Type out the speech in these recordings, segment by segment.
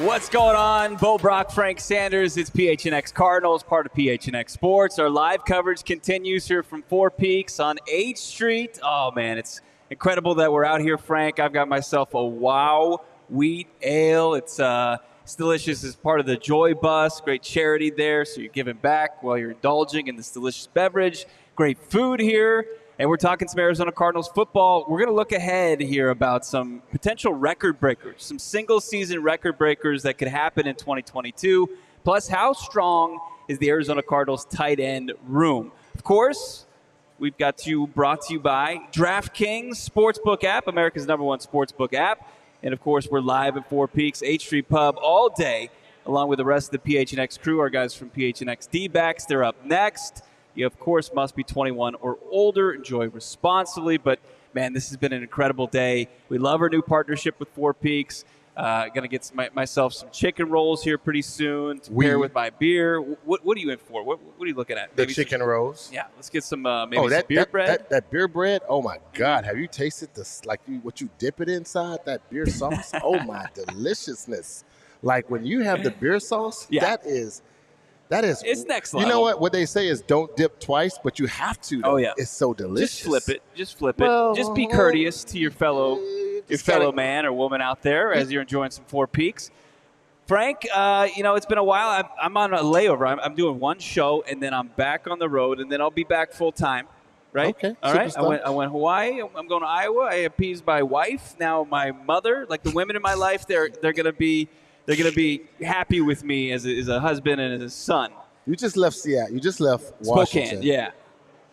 What's going on? Bo Brack, Frank Sanders. It's PHNX Cardinals, part of PHNX Sports. Our live coverage continues here from Four Peaks on 8th Street. Oh, man, it's incredible that we're out here, Frank. I've got myself a Wow Wheat Ale. It's delicious. It's part of the Joy Bus. Great charity there, so you're giving back while you're indulging in this delicious beverage. Great food here. And we're talking some Arizona Cardinals football. We're going to look ahead here about some potential record breakers, some single-season record breakers that could happen in 2022, plus how strong is the Arizona Cardinals tight end room. Of course, we've got you brought to you by DraftKings Sportsbook app, America's #1 sportsbook app. And, of course, we're live at Four Peaks, 8th Street Pub all day, along with the rest of the PHNX crew, our guys from PHNX D-backs. They're up next. You, of course, must be 21 or older. Enjoy responsibly. But, man, this has been an incredible day. We love our new partnership with Four Peaks. Going to get myself some chicken rolls here pretty soon to pair with my beer. What are you in for? What are you looking at? Maybe the chicken rolls. Yeah, let's get some some beer bread. That beer bread, oh, my God. Have you tasted this? What you dip it inside, that beer sauce? Oh, my deliciousness. Like, when you have the beer sauce, that is it's next level. You know what? What they say is don't dip twice, but you have to. Though. Oh, yeah. It's so delicious. Just flip it. Just be courteous to your fellow man or woman out there as you're enjoying some Four Peaks. Frank, it's been a while. I'm on a layover. I'm doing one show, and then I'm back on the road, and then I'll be back full time. Right? Okay. All right. I went Hawaii. I'm going to Iowa. I appeased my wife. Now my mother, like the women in my life, they're going to be happy with me as a husband and as a son. You just left Seattle. You just left Washington. Spokane, yeah.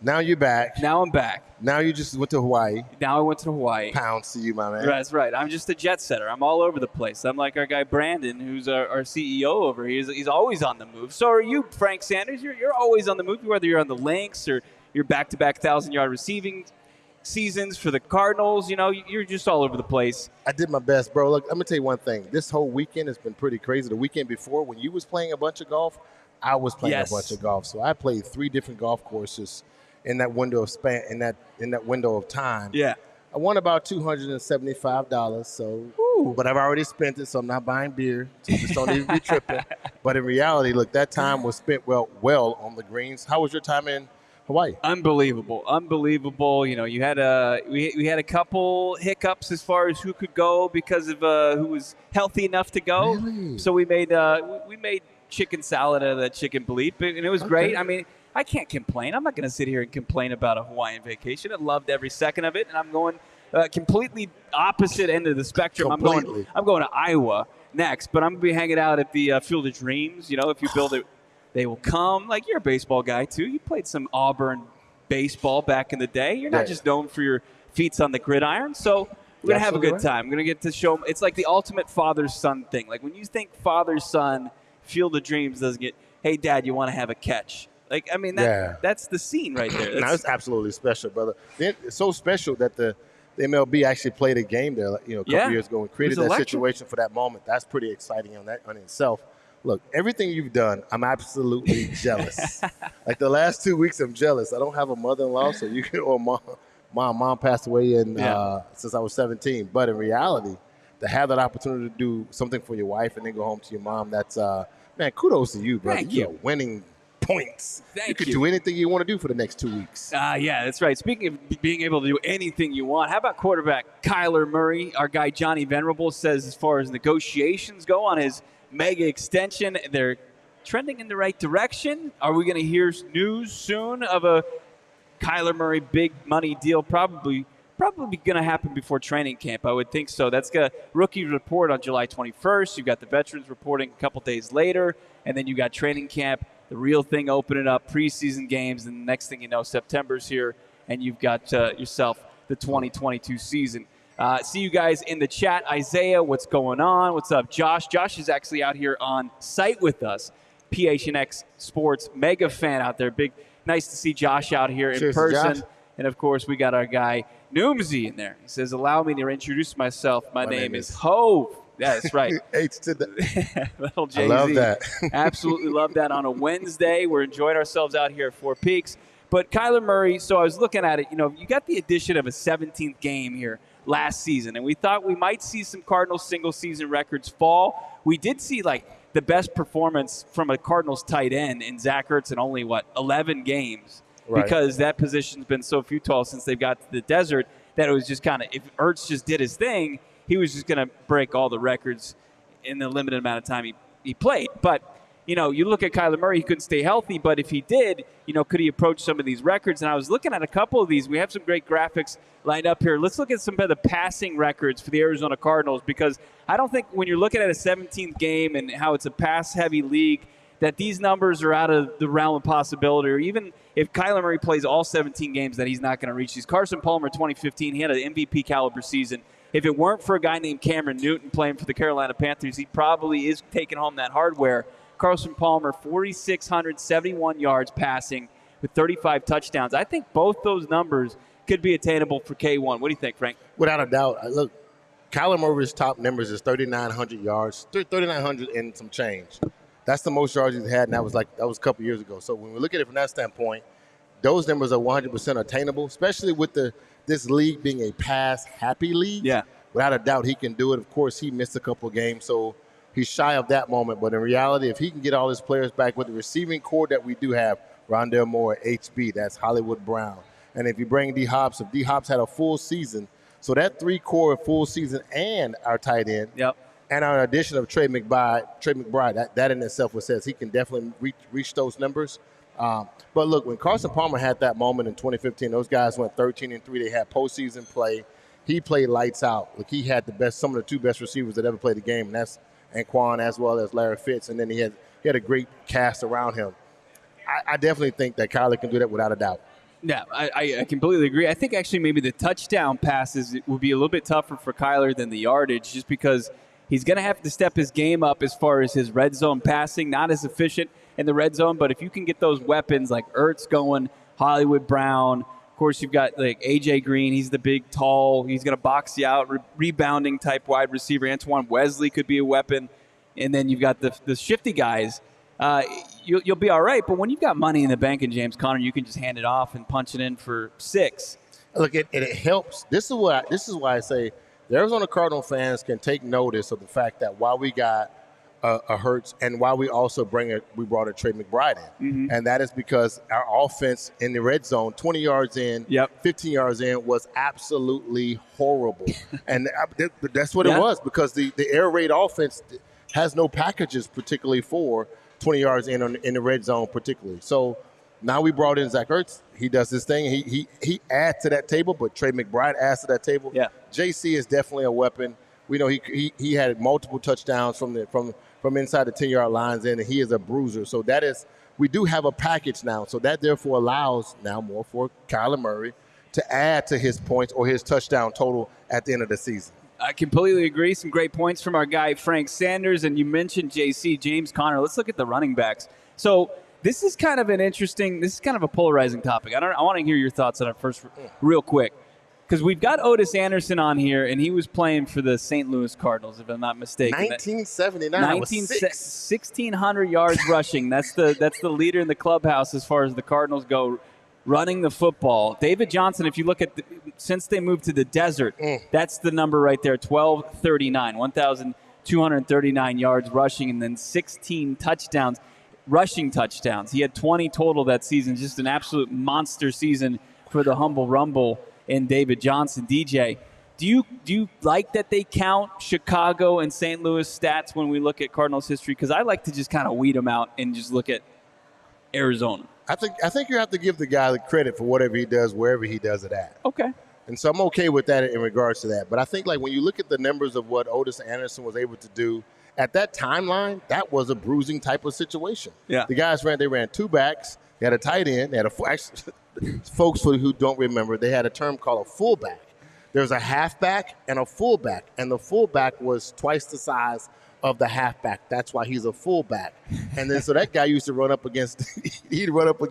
Now you're back. Now I'm back. Now you just went to Hawaii. Now I went to Hawaii. Pounds to you, my man. That's right. I'm just a jet setter. I'm all over the place. I'm like our guy Brandon, who's our CEO over here. He's always on the move. So are you, Frank Sanders. You're always on the move, whether you're on the Lynx or you're back-to-back 1,000-yard receiving seasons for the Cardinals. You're just all over the place. I did my best, bro. Look, I'm going to tell you one thing. This whole weekend has been pretty crazy. The weekend before, when you was playing a bunch of golf, I was playing a bunch of golf. So I played 3 different golf courses in that window of in that window of time. Yeah. I won about $275. So, but I've already spent it, so I'm not buying beer. So just don't even be tripping. But in reality, look, that time was spent well on the greens. How was your time in Hawaii? Unbelievable. You had we had a couple hiccups as far as who could go because of who was healthy enough to go. Really? So we made chicken salad out of that chicken bleep, and it was great. I mean, I can't complain. I'm not going to sit here and complain about a Hawaiian vacation. I loved every second of it, and I'm going completely opposite end of the spectrum. Completely. I'm going to Iowa next, but I'm going to be hanging out at the Field of Dreams. If you build it, they will come. Like, you're a baseball guy too. You played some Auburn baseball back in the day. You're not just known for your feats on the gridiron. So we're going to have a good time. We're going to get to show – it's like the ultimate father-son thing. Like, when you think father-son, Field of Dreams doesn't get, hey, Dad, you want to have a catch? Like, I mean, that's the scene right there. That's absolutely special, brother. It's so special that the MLB actually played a game there, a couple years ago and created that situation for that moment. That's pretty exciting on itself. Look, everything you've done, I'm absolutely jealous. Like the last 2 weeks, I'm jealous. I don't have a mother-in-law, so mom passed away since I was 17. But in reality, to have that opportunity to do something for your wife and then go home to your mom, that's man, kudos to you, brother. You're winning points. You could do anything you want to do for the next 2 weeks. Yeah, that's right. Speaking of being able to do anything you want, how about quarterback Kyler Murray? Our guy Johnny Venerable says as far as negotiations go on his mega extension, they're trending in the right direction. Are we going to hear news soon of a Kyler Murray big money deal? Probably going to happen before training camp. I would think so. That's got rookie report on July 21st. You've got the veterans reporting a couple days later, and then you got training camp, the real thing opening up, preseason games, and the next thing you know, September's here, and you've got yourself the 2022 season. See you guys in the chat. Isaiah, what's going on? What's up, Josh? Josh is actually out here on site with us. PHNX Sports mega fan out there. Nice to see Josh out here in person. Josh. And, of course, we got our guy Noomsy in there. He says, allow me to introduce myself. My name is Hove. Yeah, that's right. H to the little Jay-Z. I love that. Absolutely love that on a Wednesday. We're enjoying ourselves out here at Four Peaks. But Kyler Murray, so I was looking at it, you got the addition of a 17th game here last season. And we thought we might see some Cardinals single-season records fall. We did see, like, the best performance from a Cardinals tight end in Zach Ertz in only, 11 games. Right. Because that position's been so futile since they've got to the desert that it was just kind of, if Ertz just did his thing, he was just going to break all the records in the limited amount of time he played. But, you look at Kyler Murray, he couldn't stay healthy, but if he did, could he approach some of these records? And I was looking at a couple of these. We have some great graphics lined up here. Let's look at some of the passing records for the Arizona Cardinals, because I don't think when you're looking at a 17th game and how it's a pass-heavy league, that these numbers are out of the realm of possibility, or even if Kyler Murray plays all 17 games, that he's not going to reach these. Carson Palmer, 2015, he had an MVP caliber season. If it weren't for a guy named Cameron Newton playing for the Carolina Panthers, he probably is taking home that hardware. Carson Palmer, 4,671 yards passing with 35 touchdowns. I think both those numbers could be attainable for K1. What do you think, Frank? Without a doubt. Look, Kyler Murray's top numbers is 3,900 yards, 3,900 and some change. That's the most yards he's had, and that was a couple years ago. So when we look at it from that standpoint, those numbers are 100% attainable, especially with this league being a pass-happy league. Yeah. Without a doubt, he can do it. Of course, he missed a couple of games, so he's shy of that moment. But in reality, if he can get all his players back with the receiving core that we do have, Rondale Moore, HB, that's Hollywood Brown. And if you bring D. Hobbs, if D. Hobbs had a full season, so that three-core full season and our tight end, yep, and our addition of Trey McBride, that in itself says he can definitely reach those numbers. But look, when Carson Palmer had that moment in 2015, those guys went 13-3. They had postseason play. He played lights out. Look, he had some of the two best receivers that ever played the game, and that's Anquan as well as Larry Fitz. And then he had a great cast around him. I definitely think that Kyler can do that without a doubt. Yeah, I completely agree. I think actually maybe the touchdown passes would be a little bit tougher for Kyler than the yardage, just because he's going to have to step his game up as far as his red zone passing, not as efficient in the red zone. But if you can get those weapons like Ertz going, Hollywood Brown, of course you've got like A.J. Green. He's the big, tall, he's going to box you out, rebounding type wide receiver. Antoine Wesley could be a weapon. And then you've got the shifty guys. You'll be all right. But when you've got money in the bank in James Conner, you can just hand it off and punch it in for 6. Look, it helps. This is why I say the Arizona Cardinal fans can take notice of the fact that while we got a Hurts and while we also we brought a Trey McBride in. Mm-hmm. And that is because our offense in the red zone, 20 yards in, 15 yards in, was absolutely horrible. And that's what it was, because the air raid offense has no packages particularly for 20 yards in the red zone particularly. So now we brought in Zach Ertz. He does his thing. He adds to that table, but Trey McBride adds to that table. Yeah. JC is definitely a weapon. We know he had multiple touchdowns from inside the 10-yard lines in, and he is a bruiser. So we do have a package now. So that therefore allows now more for Kyler Murray to add to his points or his touchdown total at the end of the season. I completely agree. Some great points from our guy Frank Sanders, and you mentioned JC, James Conner. Let's look at the running backs. So this is kind of a polarizing topic. I want to hear your thoughts on it first real quick, because we've got Otis Anderson on here, and he was playing for the St. Louis Cardinals, if I'm not mistaken. 1979. 1,600 yards rushing. That's the leader in the clubhouse as far as the Cardinals go, running the football. David Johnson, if you look at since they moved to the desert, that's the number right there, 1,239, 1,239 yards rushing, and then 16 touchdowns, rushing touchdowns. He had 20 total that season, just an absolute monster season for the Humble Rumble in David Johnson. DJ, do you like that they count Chicago and St. Louis stats when we look at Cardinals history? Because I like to just kind of weed them out and just look at Arizona. I think you have to give the guy the credit for whatever he does, wherever he does it at. Okay. And so I'm okay with that in regards to that. But I think, like, when you look at the numbers of what Otis Anderson was able to do at that timeline, that was a bruising type of situation. Yeah. The guys ran 2 backs. They had a tight end. They had folks who don't remember, they had a term called a fullback. There was a halfback and a fullback, and the fullback was twice the size of the halfback. That's why he's a fullback. And then so that guy used to run up against linebackers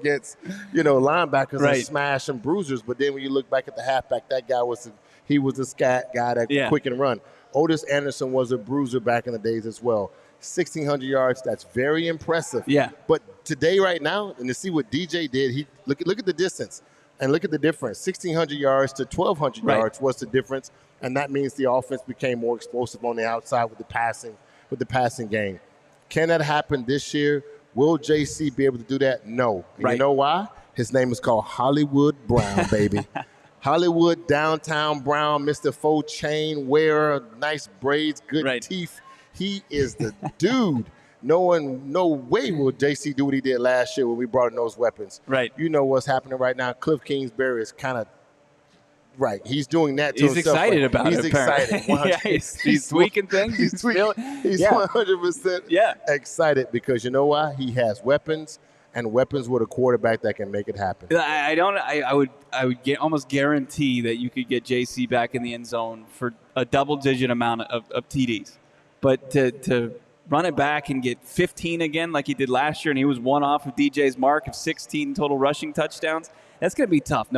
and smash and bruisers. But then when you look back at the halfback, that guy was a scat guy that quick and run. Otis Anderson was a bruiser back in the days as well. 1,600 yards, that's very impressive. Yeah. But today, right now, and to see what DJ did, look at the distance. And look at the difference. 1,600 yards to 1,200 yards was the difference. And that means the offense became more explosive on the outside with the passing game. Can that happen this year? Will JC be able to do that? No. And you know why? His name is called Hollywood Brown, baby. Hollywood Downtown Brown, Mr. Faux chain wearer, nice braids, good teeth. He is the dude. No way will JC do what he did last year when we brought in those weapons. Right. You know what's happening right now. Cliff Kingsbury is kind of he's doing that to himself. He's excited about it. He's excited. Yeah, he's tweaking things. He's 100% excited because you know why? He has weapons. And weapons with a quarterback that can make it happen. I would almost guarantee that you could get JC back in the end zone for a double-digit amount of TDs. But to run it back and get 15 again like he did last year, and he was one off of DJ's mark of 16 total rushing touchdowns, that's going to be tough.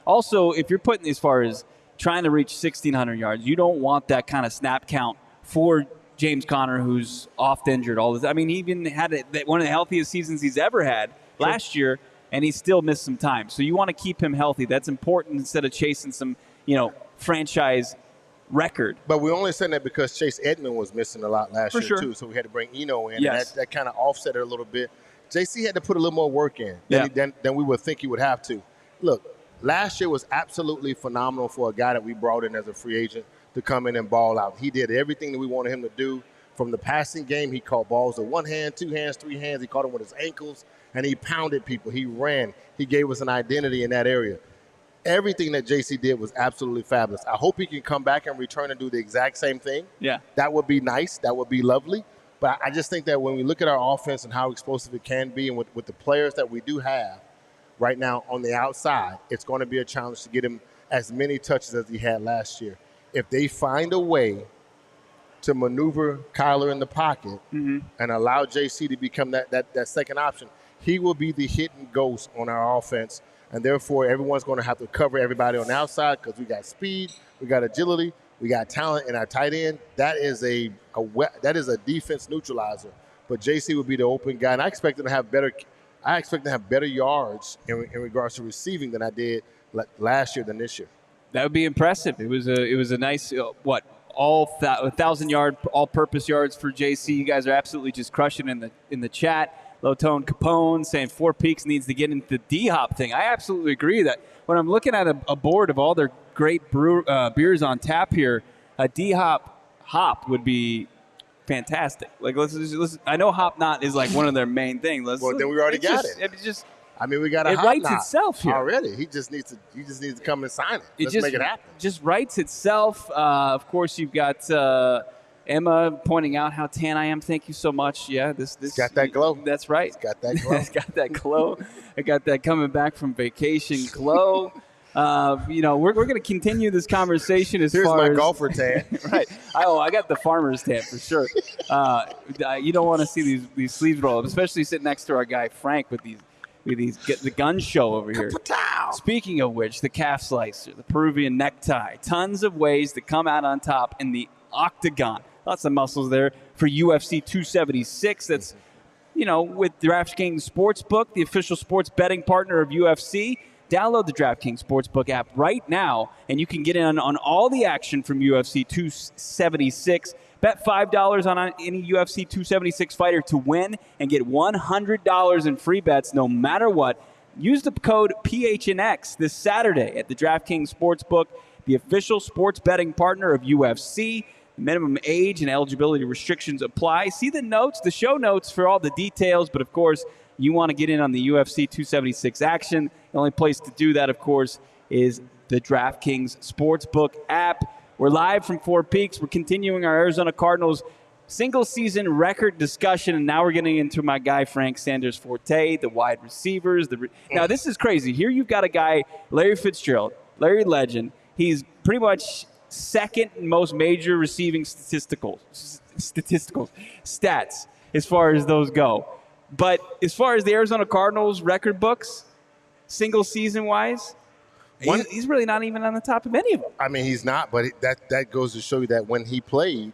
Also, if you're putting as far as trying to reach 1,600 yards, you don't want that kind of snap count for James Conner, who's oft injured all the time. He even had one of the healthiest seasons he's ever had last year, and he still missed some time. So you want to keep him healthy. That's important instead of chasing some, franchise record. But we only said that because Chase Edmonds was missing a lot last year, too. So we had to bring Eno in, and that kind of offset it a little bit. JC had to put a little more work in than we would think he would have to. Look, last year was absolutely phenomenal for a guy that we brought in as a free agent to come in and ball out. He did everything that we wanted him to do. From the passing game, he caught balls with one hand, two hands, three hands. He caught them with his ankles, and he pounded people. He ran. He gave us an identity in that area. Everything that JC did was absolutely fabulous. I hope he can come back and return and do the exact same thing. Yeah. That would be nice. That would be lovely. But I just think that when we look at our offense and how explosive it can be and with the players that we do have right now on the outside, it's going to be a challenge to get him as many touches as he had last year. If they find a way to maneuver Kyler in the pocket and allow JC to become that second option, he will be the hidden ghost on our offense. And therefore, everyone's going to have to cover everybody on the outside because we got speed, we got agility, we got talent in our tight end. That is a defense neutralizer. But JC will be the open guy, and I expect him to have better yards in regards to receiving than I did last year than this year. That would be impressive. It was a nice 1,000-yard all-purpose yards for JC. You guys are absolutely just crushing in the chat. Low Tone Capone saying Four Peaks needs to get into the D-Hop thing. I absolutely agree that when I'm looking at a board of all their great beers on tap here, a D-Hop would be fantastic. Let's I know Hop Knot is one of their main things. Then we already got it. We got a Hop writes Knot itself here already. He just needs to come and sign it. Let's make it happen. Just writes itself. Of course, you've got Emma pointing out how tan I am. Thank you so much. Yeah, this got that glow. That's right. It's got that glow. It's got that glow. I got that coming back from vacation glow. We're going to continue this conversation Here's far my as golfer tan. Right. I got the farmer's tan for sure. You don't want to see these sleeves roll up, especially sitting next to our guy Frank with the gun show over here. Speaking of which, the calf slicer, the Peruvian necktie, tons of ways to come out on top in the octagon. Lots of muscles there for UFC 276. That's, with DraftKings Sportsbook, the official sports betting partner of UFC. Download the DraftKings Sportsbook app right now, and you can get in on all the action from UFC 276. Bet $5 on any UFC 276 fighter to win and get $100 in free bets no matter what. Use the code PHNX this Saturday at the DraftKings Sportsbook, the official sports betting partner of UFC. Minimum age and eligibility restrictions apply. See the show notes for all the details. But, of course, you want to get in on the UFC 276 action. The only place to do that, of course, is the DraftKings Sportsbook app. We're live from Four Peaks. We're continuing our Arizona Cardinals single-season record discussion, and now we're getting into my guy Frank Sanders' forte, the wide receivers. Now, this is crazy. Here you've got a guy, Larry Fitzgerald, Larry Legend. He's pretty much second most major receiving statistical stats as far as those go. But as far as the Arizona Cardinals record books, single season wise, he's really not even on the top of any of them. He's not, but that goes to show you that when he played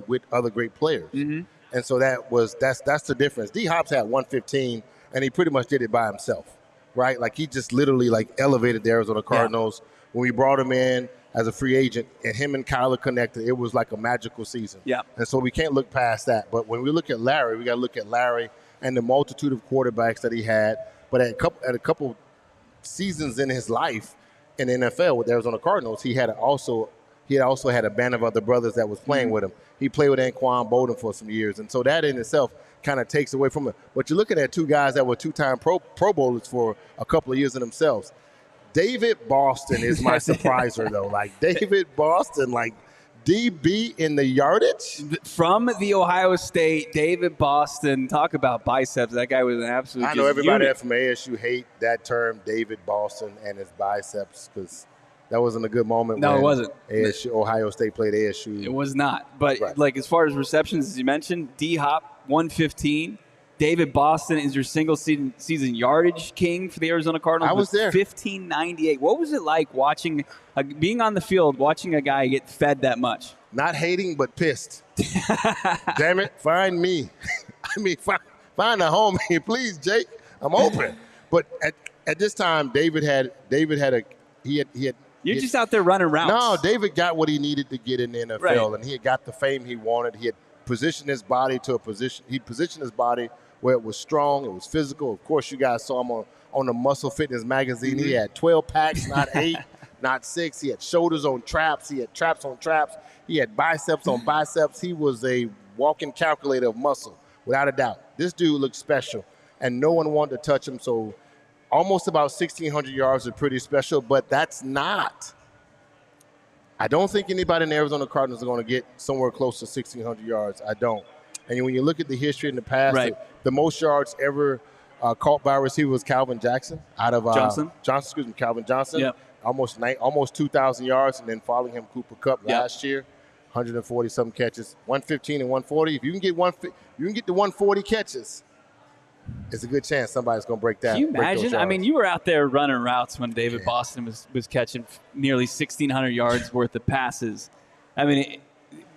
with other great players. Mm-hmm. And so that's the difference. D-Hop's had 115, and he pretty much did it by himself. right? Like he just literally like elevated the Arizona Cardinals. When we brought him in as a free agent and him and Kyler connected, it was like a magical season. Yeah. And so we can't look past that. But when we look at Larry, we got to look at Larry and the multitude of quarterbacks that he had. But at a couple seasons in his life in the NFL with the Arizona Cardinals, he had also had a band of other brothers that was playing with him. He played with Anquan Bolden for some years. And so that in itself kind of takes away from it. But you're looking at two guys that were two-time Pro Bowlers for a couple of years in themselves. David Boston is my surpriser, though. Like, David Boston, like, DB in the yardage? From the Ohio State, David Boston. Talk about biceps. That guy was an absolute I know everybody from ASU hate that term, David Boston and his biceps, because that wasn't a good moment. No, when it wasn't. Ohio State played ASU. It was not. But, like, as far as receptions, as you mentioned, D-Hop, 115. David Boston is your single season yardage king for the Arizona Cardinals. I was there. 1598. What was it like being on the field, watching a guy get fed that much? Not hating, but pissed. Damn it, find me. I mean, find a home here, please, Jake. I'm open. But at this time, David had You're just out there running routes. No, David got what he needed to get in the NFL, and he had got the fame he wanted. He had positioned his body to a position. He positioned his body where it was strong, it was physical. Of course, you guys saw him on the Muscle Fitness magazine. He had 12 packs, not 8, not 6. He had shoulders on traps. He had traps on traps. He had biceps on biceps. He was a walking calculator of muscle, without a doubt. This dude looked special, and no one wanted to touch him. So almost about 1,600 yards is pretty special, but that's not. I don't think anybody in the Arizona Cardinals are going to get somewhere close to 1,600 yards. I don't. And when you look at the history in the past, the most yards ever caught by a receiver was Calvin Jackson out of Calvin Johnson. Yep. Almost 2,000 yards, and then following him, Cooper Kupp last year, 140-something catches, 115 and 140. If you can get the 140 catches, it's a good chance somebody's going to break that. Can you imagine? I mean, you were out there running routes when David Boston was catching nearly 1,600 yards worth of passes. I mean,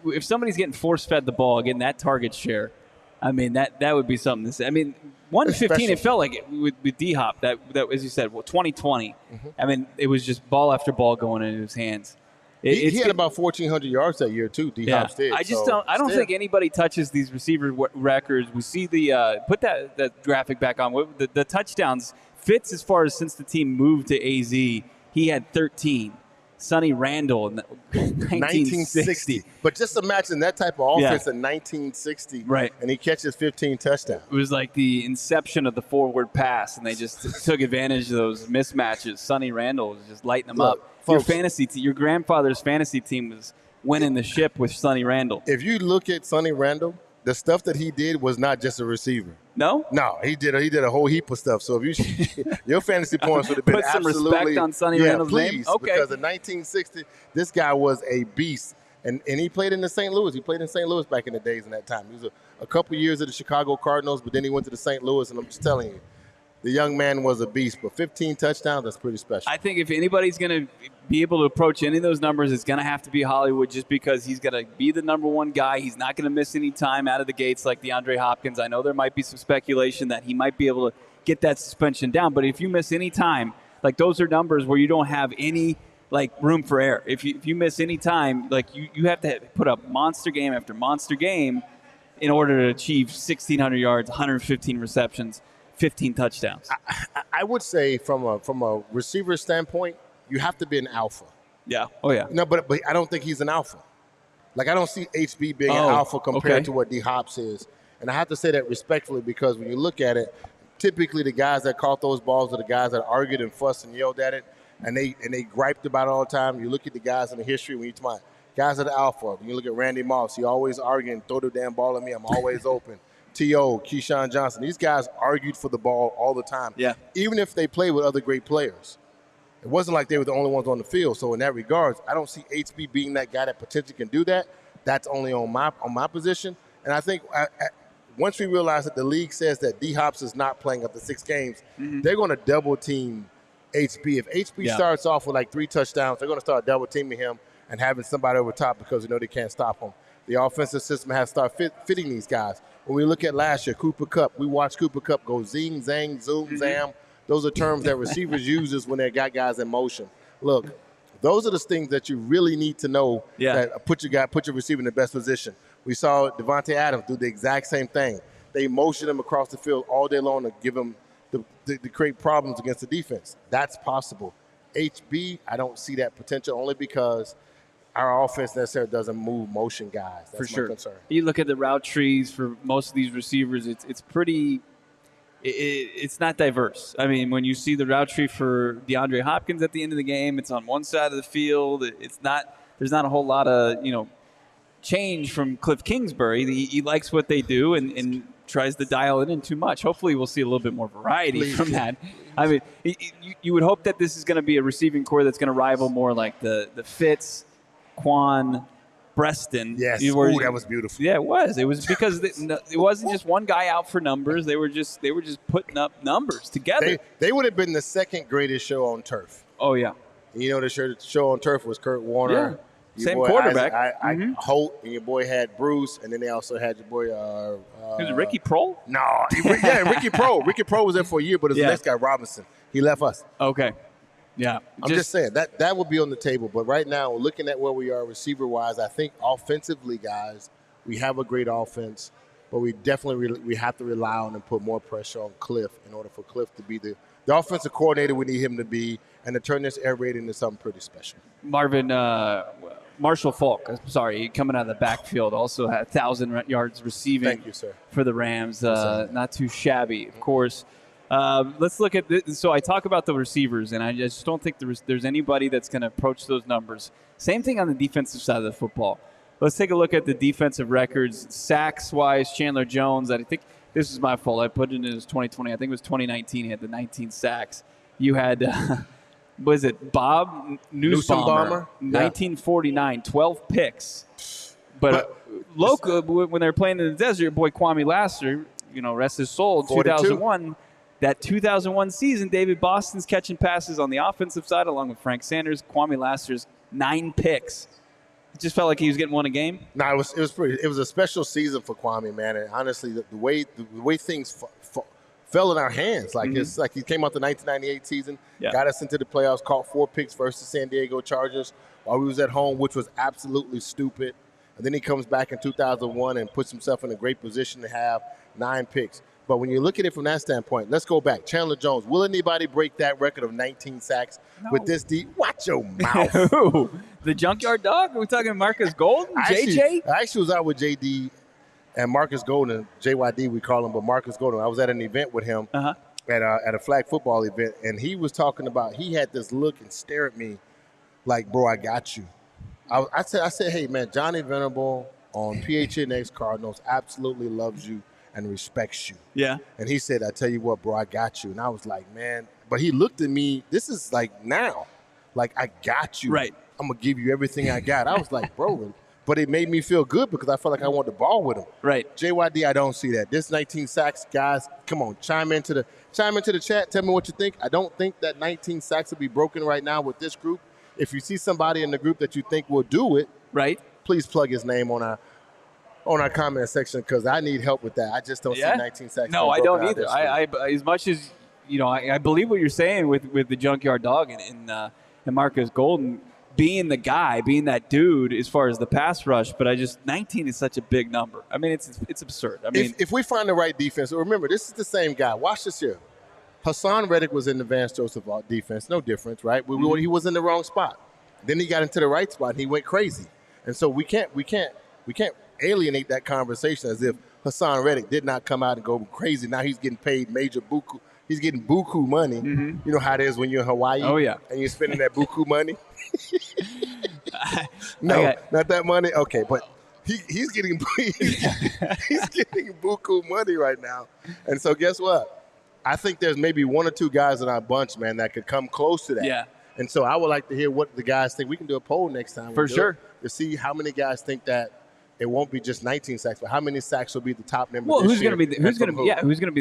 if somebody's getting force-fed the ball, getting that target share, I mean, that would be something to say. I mean, 115, it felt like it with D-Hop, that as you said, 2020. I mean, it was just ball after ball going into his hands. He had about 1,400 yards that year, too, D-Hop did. I don't think anybody touches these receiver records. We see put that graphic back on. The touchdowns, Fitz, as far as since the team moved to AZ, he had 13. Sonny Randall in 1960. But just imagine that type of offense in 1960. Right. And he catches 15 touchdowns. It was like the inception of the forward pass, and they just took advantage of those mismatches. Sonny Randall was just lighting them up. Folks, your grandfather's fantasy team was winning the ship with Sonny Randall. If you look at Sonny Randall, the stuff that he did was not just a receiver. No? No, he did a whole heap of stuff. So if you your fantasy points would have been put some respect on Sonny Randall's name. Okay. Because in 1960, this guy was a beast, and he played in the St. Louis. He played in St. Louis back in the days in that time. He was a couple years at the Chicago Cardinals, but then he went to the St. Louis, and I'm just telling you, the young man was a beast. But 15 touchdowns, that's pretty special. I think if anybody's going to be able to approach any of those numbers, it's going to have to be Hollywood, just because he's going to be the number one guy. He's not going to miss any time out of the gates like DeAndre Hopkins. I know there might be some speculation that he might be able to get that suspension down, but if you miss any time, like, those are numbers where you don't have any room for error. If you miss any time, like, you have to put up monster game after monster game in order to achieve 1,600 yards, 115 receptions, 15 touchdowns. I would say from a receiver standpoint, you have to be an alpha. Yeah. Oh, yeah. No, but I don't think he's an alpha. Like, I don't see HB being an alpha compared to what D-Hops is. And I have to say that respectfully, because when you look at it, typically the guys that caught those balls are the guys that argued and fussed and yelled at it, and they griped about it all the time. You look at the guys in the history, when you talk about guys that are alpha, when you look at Randy Moss, he always arguing, throw the damn ball at me, I'm always open. T.O., Keyshawn Johnson, these guys argued for the ball all the time. Yeah. Even if they played with other great players. It wasn't like they were the only ones on the field. So in that regards, I don't see HB being that guy that potentially can do that. That's only on my position. And I think once we realize that the league says that D-Hops is not playing up to 6 games, they're going to double team HB. If HB starts off with like 3 touchdowns, they're going to start double teaming him and having somebody over top because they can't stop him. The offensive system has to start fitting these guys. When we look at last year, Cooper Kupp, we watched Cooper Kupp go zing, zang, zoom, zam, Those are terms that receivers use when they got guys in motion. Look, those are the things that you really need to know that put your receiver in the best position. We saw Devontae Adams do the exact same thing. They motion him across the field all day long to give him to create problems against the defense. That's possible. HB, I don't see that potential only because our offense necessarily doesn't move motion guys. That's for sure. My concern. You look at the route trees for most of these receivers, it's pretty it's not diverse. I mean, when you see the route tree for DeAndre Hopkins at the end of the game, it's on one side of the field. There's not a whole lot of, change from Cliff Kingsbury. He likes what they do and tries to dial it in too much. Hopefully we'll see a little bit more variety from that. I mean, you would hope that this is going to be a receiving core that's going to rival more like the Fitz, Quan, Preston. Yes, that was beautiful. Yeah, it was. It was because it wasn't just one guy out for numbers. They were just putting up numbers together. They would have been the second greatest show on turf. Oh, yeah. The show on turf was Kurt Warner. Yeah. Same quarterback. Holt, and your boy had Bruce, and then they also had your boy. Was it Ricky Prohl? No, Ricky Prohl. Ricky Prohl was there for a year, but it's the next guy, Robinson. He left us. Okay. Yeah. I'm just saying that would be on the table. But right now, looking at where we are receiver-wise, I think offensively, guys, we have a great offense, but we definitely we have to rely on and put more pressure on Cliff in order for Cliff to be the offensive coordinator we need him to be and to turn this air raid into something pretty special. Marshall Falk, sorry, coming out of the backfield, also had 1,000 yards receiving. Thank you, sir. For the Rams. Not too shabby, of course. Let's look at this. So I talk about the receivers, and I just don't think there's anybody that's going to approach those numbers. Same thing on the defensive side of the football. Let's take a look at the defensive records. Sacks-wise, Chandler Jones, I think this is my fault. I put it in as 2020. I think it was 2019. He had the 19 sacks. You had, was it Bob Nussbaumer? 1949, 12 picks. But local, when they were playing in the desert, your boy Kwame Lassiter, rest his soul, in 2001. That 2001 season, David Boston's catching passes on the offensive side along with Frank Sanders. Kwame Lassiter's 9 picks. It just felt like he was getting one a game. No, it was a special season for Kwame, man. And honestly, the way things fell in our hands, like it's like he came out the 1998 season, got us into the playoffs, caught 4 picks versus San Diego Chargers while we was at home, which was absolutely stupid. And then he comes back in 2001 and puts himself in a great position to have 9 picks. But when you look at it from that standpoint, let's go back. Chandler Jones, will anybody break that record of 19 sacks with this deep? Watch your mouth. Who? The Junkyard Dog? Are we talking Marcus Golden? JJ? I actually was out with JD and Marcus Golden, JYD we call him, but Marcus Golden. I was at an event with him at a flag football event, and he was talking about, he had this look and stare at me like, bro, I got you. I said, hey, man, Johnny Venable on PHNX Cardinals absolutely loves you and respects you. Yeah. And he said, I tell you what, bro, I got you. And I was like, man. But he looked at me, this is like now. Like, I got you. Right. I'm going to give you everything I got. I was like, bro. But it made me feel good because I felt like I wanted the ball with him. Right. JYD, I don't see that. This 19 sacks, guys, come on, chime into the chat. Tell me what you think. I don't think that 19 sacks will be broken right now with this group. If you see somebody in the group that you think will do it, right, please plug his name on our comment section because I need help with that. I just don't see 19 sacks. No, I don't either. I as much as I believe what you're saying with the Junkyard Dog and Marcus Golden being the guy, being that dude as far as the pass rush. But 19 is such a big number. I mean, it's absurd. I mean, if we find the right defense, remember this is the same guy. Watch this here. Hassan Reddick was in the Vance Joseph defense, no difference, right? He was in the wrong spot. Then he got into the right spot and he went crazy. And so we can't alienate that conversation as if Hassan Reddick did not come out and go crazy. Now he's getting paid major buku. He's getting buku money. You know how it is when you're in Hawaii. Oh yeah, and you're spending that buku money. No, not that money. Okay, but he's getting buku money right now. And so guess what? I think there's maybe 1 or 2 guys in our bunch, man, that could come close to that. Yeah. And so I would like to hear what the guys think. We can do a poll next time. For sure. To see how many guys think that it won't be just 19 sacks, but how many sacks will be the top number. Well, who's going to be the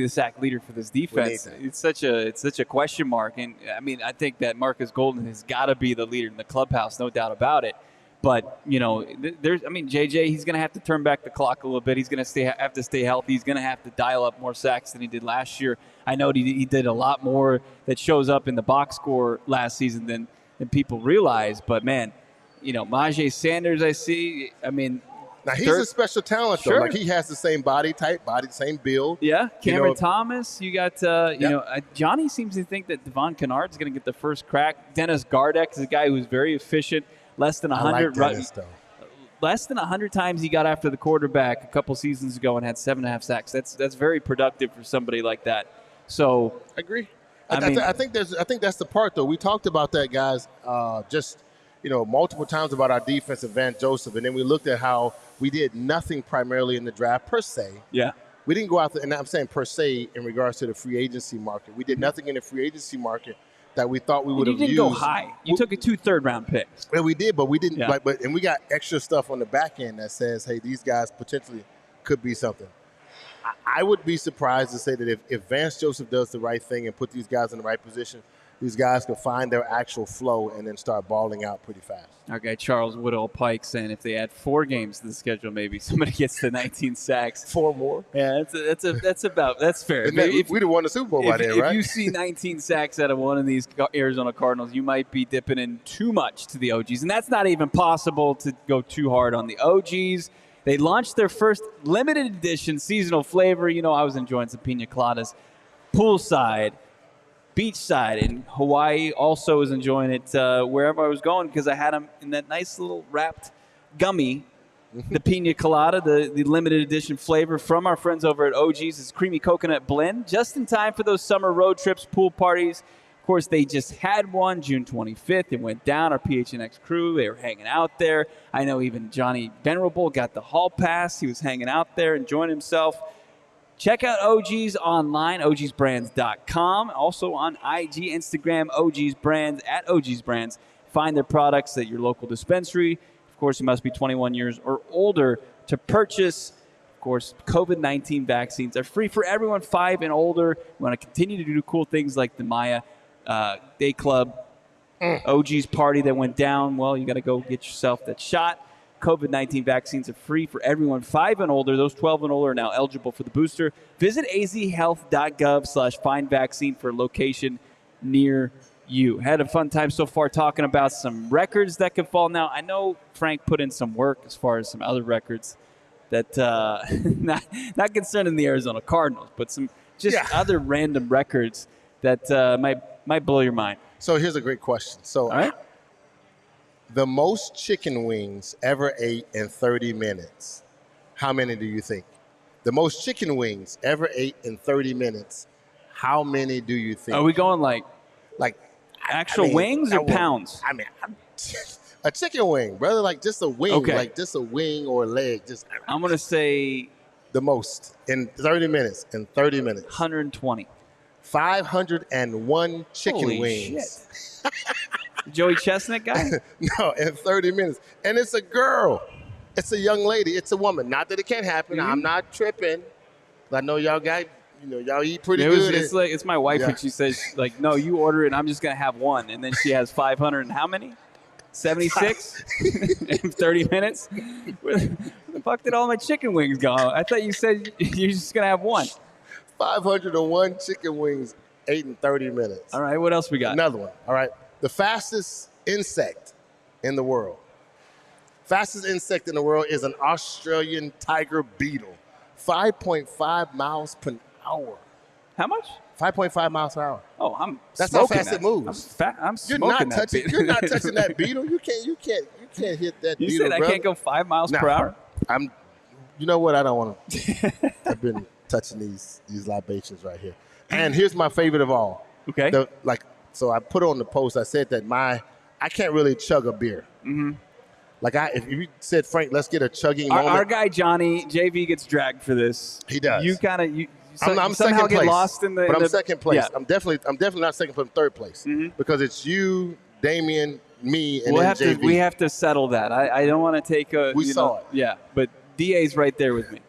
sack leader for this defense? It's such a question mark, and I mean, I think that Marcus Golden has got to be the leader in the clubhouse, no doubt about it. But, JJ, he's going to have to turn back the clock a little bit. He's going to have to stay healthy. He's going to have to dial up more sacks than he did last year. I know he did a lot more that shows up in the box score last season than people realize. But, man, Myjai Sanders, I see. Now, he's a special talent, though. Sure. Like, he has the same body type, same build. Yeah. Cameron Thomas. You got, Johnny seems to think that Devon Kennard's going to get the first crack. Dennis Gardeck is a guy who's very efficient. Less than 100 less than 100 times he got after the quarterback a couple seasons ago and had 7.5 sacks. That's very productive for somebody like that. So I agree. I think that's the part, though. We talked about that, guys, multiple times about our defense and Van Joseph, and then we looked at how we did nothing primarily in the draft per se. Yeah. We didn't go out there, and I'm saying per se in regards to the free agency market. We did nothing in the free agency market that we thought we would have used. You didn't go high. You took 2 third-round picks. Yeah, we did, but we didn't. Yeah. And we got extra stuff on the back end that says, hey, these guys potentially could be something. I would be surprised to say that if Vance Joseph does the right thing and put these guys in the right position, these guys can find their actual flow and then start balling out pretty fast. Okay, Charles Woodall Pike saying if they add 4 games to the schedule, maybe somebody gets to 19 sacks. 4 more? Yeah, that's fair. We'd have won the Super Bowl by then, right? If you see 19 sacks out of one of these Arizona Cardinals, you might be dipping in too much to the OGs. And that's not even possible to go too hard on the OGs. They launched their first limited edition seasonal flavor. I was enjoying some pina coladas poolside. Beachside in Hawaii also was enjoying it wherever I was going because I had them in that nice little wrapped gummy, the pina colada, the limited edition flavor from our friends over at OG's. It's creamy coconut blend, just in time for those summer road trips, pool parties. Of course, they just had one June 25th. It went down. Our PHNX crew, they were hanging out there. I know even Johnny Venerable got the hall pass. He was hanging out there, enjoying himself. Check out OG's online, ogsbrands.com. Also on IG, Instagram, OG's Brands, at OG's Brands. Find their products at your local dispensary. Of course, you must be 21 years or older to purchase. Of course, COVID-19 vaccines are free for everyone 5 and older. We want to continue to do cool things like the Maya Day Club, OG's party that went down. Well, you got to go get yourself that shot. COVID-19 vaccines are free for everyone 5 and older. Those 12 and older are now eligible for the booster. Visit azhealth.gov/find vaccine for a location near you. Had a fun time so far talking about some records that could fall. Now, I know Frank put in some work as far as some other records that not concerning the Arizona Cardinals, but some other random records that might blow your mind. So here's a great question. So. All right. The most chicken wings ever ate in 30 minutes. How many do you think? The most chicken wings ever ate in 30 minutes. How many do you think? Are we going like actual wings or pounds? A chicken wing, brother. Like just a wing. Okay. Like just a wing or a leg. I'm going to say the most in 30 minutes. 120. 501 chicken Holy wings. Shit. Joey Chestnut guy? No, in 30 minutes. And it's a girl. It's a young lady. It's a woman. Not that it can't happen. Mm-hmm. I'm not tripping. I know y'all y'all eat pretty good. It's my wife when she says, no, you order it and I'm just going to have one. And then she has 500 and how many? 76 in 30 minutes? Where the fuck did all my chicken wings go? I thought you said you're just going to have one. 501 chicken wings ate in 30 minutes. All right, what else we got? Another one. All right. The fastest insect in the world. Fastest insect in the world is an Australian tiger beetle. 5.5 miles per hour. How much? 5.5 miles per hour. Oh, that's how fast it moves. I'm smoking that beetle. You're not touching that beetle. You can't hit that beetle. You said I can't go 5 miles per hour? You know what? I don't want to. I've been touching these libations right here. And here's my favorite of all. Okay. So I put on the post, I said that I can't really chug a beer. Mm-hmm. If you said, Frank, let's get a chugging moment. Our guy, Johnny, JV gets dragged for this. He does. You kind of I'm somehow second get place, lost in the... But I'm second place. Yeah. I'm definitely not second place, I'm third place. Mm-hmm. Because it's you, Damian, me, and then JV. We have to settle that. I don't want to take a... We saw it. Yeah, but DA's right there with me.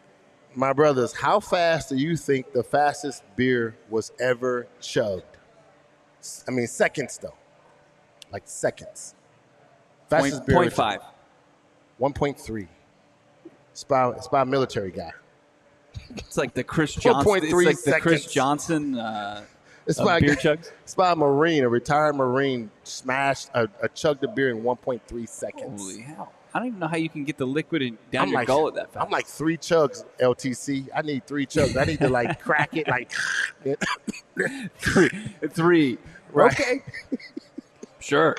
My brothers, how fast do you think the fastest beer was ever chugged? Seconds, though. Like seconds. Fastest beer. 0.5. 1.3. It's by a military guy. It's like the Chris Johnson. It's like the Chris Johnson it's by beer chugs. It's by a retired Marine, smashed a chugged a beer in 1.3 seconds. Holy hell! I don't even know how you can get the liquid down your gullet that fast. I'm like 3 chugs, LTC. I need 3 chugs. I need to like crack it like 3. Right. Okay. Sure.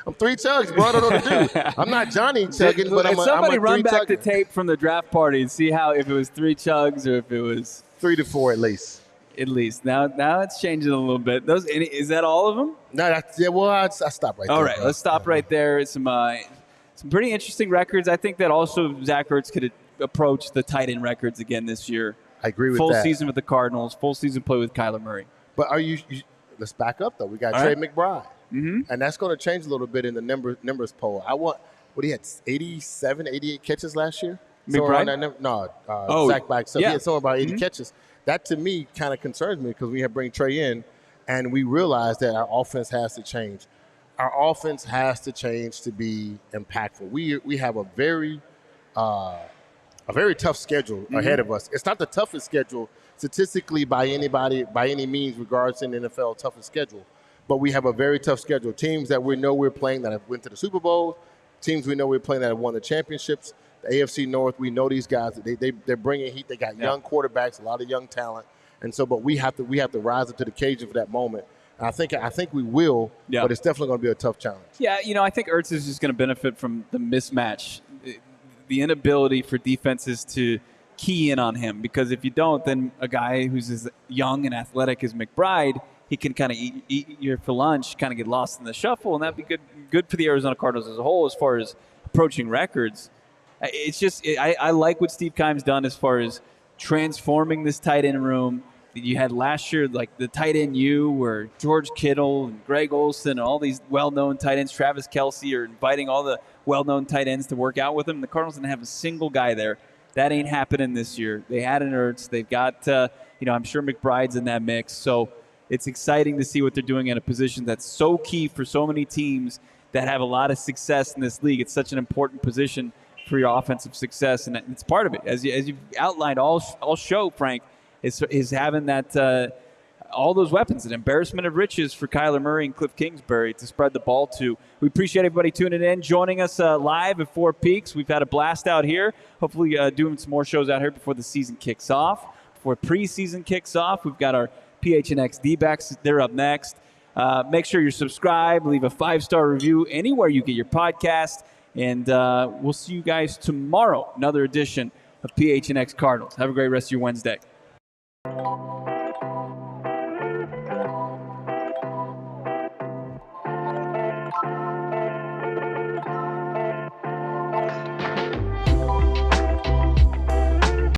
I'm 3 chugs, bro. I don't know what to do. I'm not Johnny chugging, but I'm somebody I'm run back chugging. the tape from the draft party and see how if it was 3 chugs or if it was 3 to 4 at least. At least now it's changing a little bit. Is that all of them? No, I stop right there. All right, let's stop right there. Some pretty interesting records. I think that also Zach Ertz could approach the tight end records again this year. I agree with that. Full season season with the Cardinals, full season play with Kyler Murray. But let's back up though. We got Trey McBride. Mm-hmm. And that's going to change a little bit in the numbers poll. He had 87, 88 catches last year? McBride? Zach by himself. Yeah. He had somewhere about 80 catches. That, to me, kind of concerns me because we have bring Trey in, and we realize that our offense has to change. Our offense has to change to be impactful. We have a very tough schedule ahead of us. It's not the toughest schedule statistically by any means regards in the NFL toughest schedule. But we have a very tough schedule. Teams that we know we're playing that have went to the Super Bowl, teams we know we're playing that have won the championships. The AFC North, we know these guys. They're bringing heat. They got young quarterbacks, a lot of young talent, and so. But we have to rise up to the occasion for that moment. And I think we will. Yeah. But it's definitely going to be a tough challenge. Yeah, I think Ertz is just going to benefit from the mismatch, the inability for defenses to key in on him. Because if you don't, then a guy who's as young and athletic as McBride, he can kind of eat you for lunch, kind of get lost in the shuffle, and that'd be good for the Arizona Cardinals as a whole as far as approaching records. It's just I like what Steve Keim's done as far as transforming this tight end room. You had last year, like the tight end where George Kittle and Greg Olsen and all these well-known tight ends, Travis Kelce, are inviting all the well-known tight ends to work out with them. The Cardinals didn't have a single guy there. That ain't happening this year. They had an Ertz. They've got, I'm sure McBride's in that mix. So it's exciting to see what they're doing at a position that's so key for so many teams that have a lot of success in this league. It's such an important position for your offensive success, and it's part of it. As you've outlined all show, Frank, is having that all those weapons, an embarrassment of riches for Kyler Murray and Cliff Kingsbury to spread the ball to. We appreciate everybody tuning in, joining us live at Four Peaks. We've had a blast out here. Hopefully doing some more shows out here before the season kicks off. Before preseason kicks off, we've got our PHNX D-backs. They're up next. Make sure you're subscribed. Leave a 5-star review anywhere you get your podcast. And we'll see you guys tomorrow. Another edition of PHNX Cardinals. Have a great rest of your Wednesday.